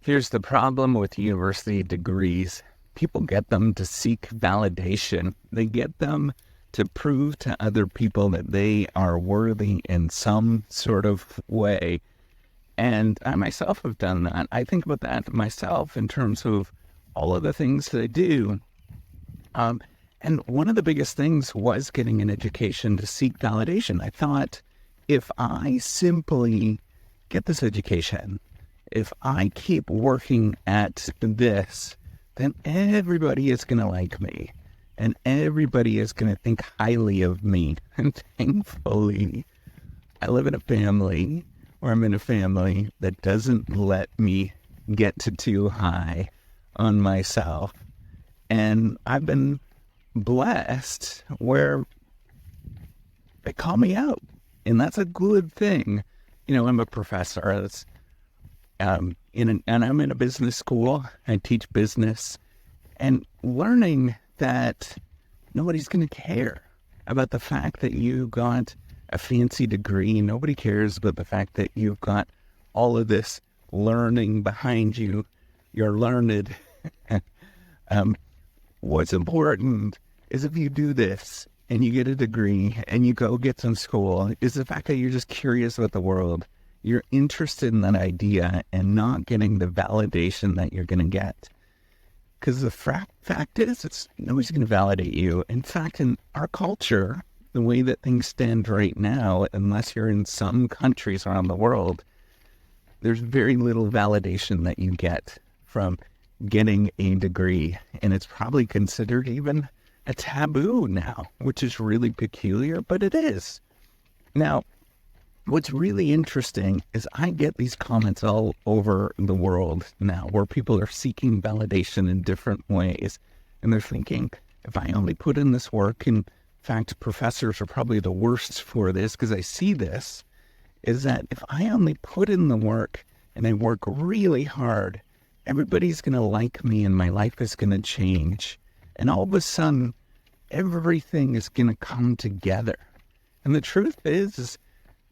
Here's the problem with university degrees. People get them to seek validation. They get them to prove to other people that they are worthy in some sort of way. And I myself have done that. I think about that myself in terms of all of the things that I do. And one of the biggest things was getting an education to seek validation. I thought, if I simply get this education, if I keep working at this, then everybody is going to like me and everybody is going to think highly of me. And thankfully, I live in a family, or I'm in a family that doesn't let me get too high on myself. And I've been blessed where they call me out, and that's a good thing. I'm a professor. That's and I'm in a business school. I teach business, and learning that nobody's going to care about the fact that you got a fancy degree. Nobody cares about the fact that you've got all of this learning behind you. You're learned. What's important is if you do this and you get a degree and you go get some school, is the fact that you're just curious about the world. You're interested in that idea and not getting the validation that you're going to get. Because the fact is, nobody's going to validate you. In fact, in our culture, the way that things stand right now, unless you're in some countries around the world, there's very little validation that you get from getting a degree. And it's probably considered even a taboo now, which is really peculiar, but it is. Now, what's really interesting is I get these comments all over the world now where people are seeking validation in different ways. And they're thinking, if I only put in this work, in fact, professors are probably the worst for this because I see this, is that if I only put in the work and I work really hard, everybody's going to like me and my life is going to change. And all of a sudden, everything is going to come together. And the truth is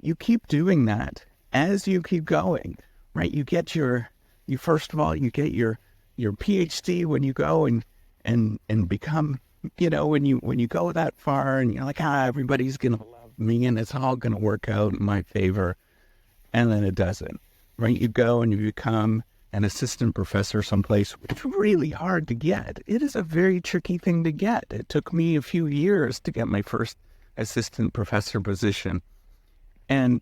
you keep doing that as you keep going, right? You get first of all, you get your PhD when you go and become, when you go that far and you're like, everybody's going to love me and it's all going to work out in my favor. And then it doesn't, right? You go and you become an assistant professor someplace. It's really hard to get. It is a very tricky thing to get. It took me a few years to get my first assistant professor position. And,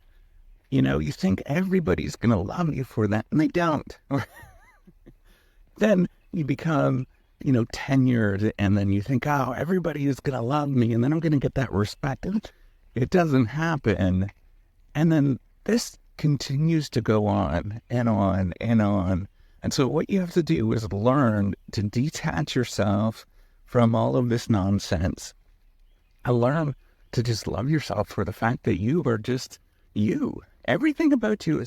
you think everybody's going to love you for that, and they don't. Then you become, tenured, and then you think, everybody is going to love me, and then I'm going to get that respect. And it doesn't happen. And then this continues to go on and on and on. And so what you have to do is learn to detach yourself from all of this nonsense. I learn to just love yourself for the fact that you are just you. Everything about you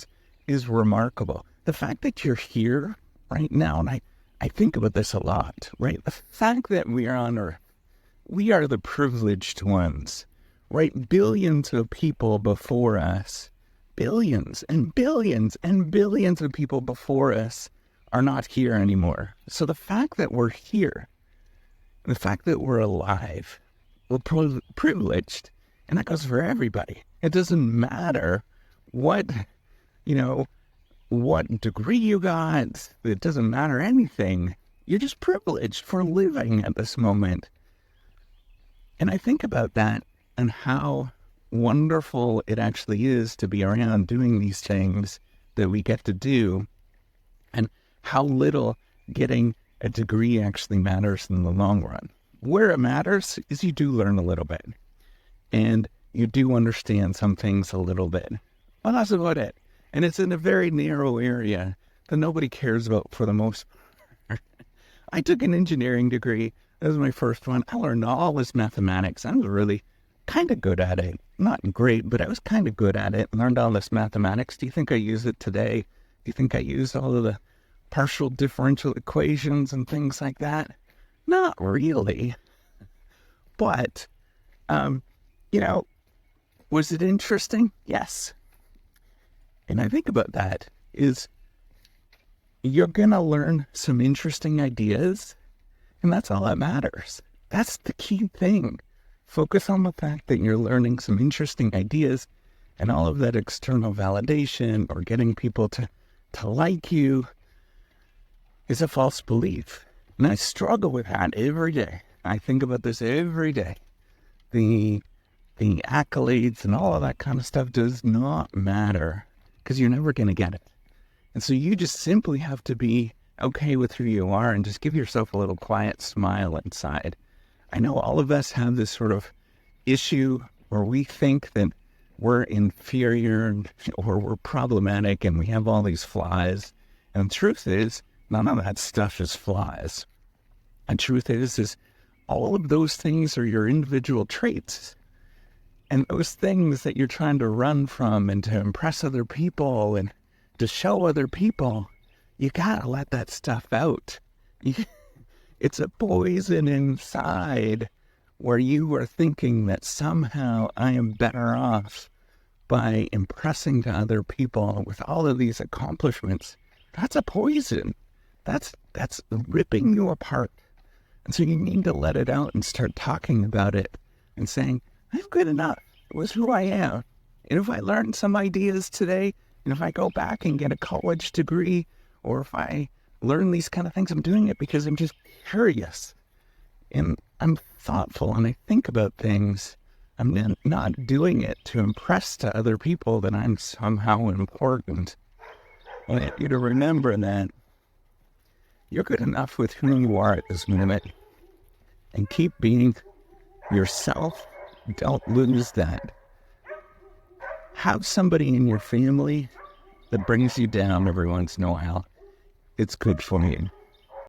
is remarkable. The fact that you're here right now, and I think about this a lot, right? The fact that we are on Earth, we are the privileged ones, right? Billions of people before us, billions and billions and billions of people before us are not here anymore. So the fact that we're here, the fact that we're alive, we're privileged, and that goes for everybody. It doesn't matter what degree you got. It doesn't matter anything. You're just privileged for living at this moment. And I think about that and how wonderful it actually is to be around doing these things that we get to do, and how little getting a degree actually matters in the long run. Where it matters is you do learn a little bit, and you do understand some things a little bit. Well, that's about it. And it's in a very narrow area that nobody cares about for the most part. I took an engineering degree. That was my first one. I learned all this mathematics. I was really kind of good at it. Not great, but I was kind of good at it. Learned all this mathematics. Do you think I use it today? Do you think I use all of the partial differential equations and things like that? Not really. But, was it interesting? Yes. And I think about that is you're going to learn some interesting ideas, and that's all that matters. That's the key thing. Focus on the fact that you're learning some interesting ideas, and all of that external validation or getting people to like you is a false belief. And I struggle with that every day. I think about this every day. The accolades and all of that kind of stuff does not matter because you're never going to get it. And so you just simply have to be okay with who you are and just give yourself a little quiet smile inside. I know all of us have this sort of issue where we think that we're inferior or we're problematic and we have all these flaws. And the truth is, none of that stuff is flaws. And truth is all of those things are your individual traits. And those things that you're trying to run from and to impress other people and to show other people, you gotta let that stuff out. It's a poison inside where you are thinking that somehow I am better off by impressing to other people with all of these accomplishments. That's a poison. That's ripping you apart. And so you need to let it out and start talking about it and saying, I'm good enough. It was who I am. And if I learn some ideas today, and if I go back and get a college degree, or if I learn these kind of things, I'm doing it because I'm just curious. And I'm thoughtful and I think about things. I'm not doing it to impress to other people that I'm somehow important. I want you to remember that you're good enough with who you are at this moment. And keep being yourself. Don't lose that. Have somebody in your family that brings you down every once in a while. It's good for you.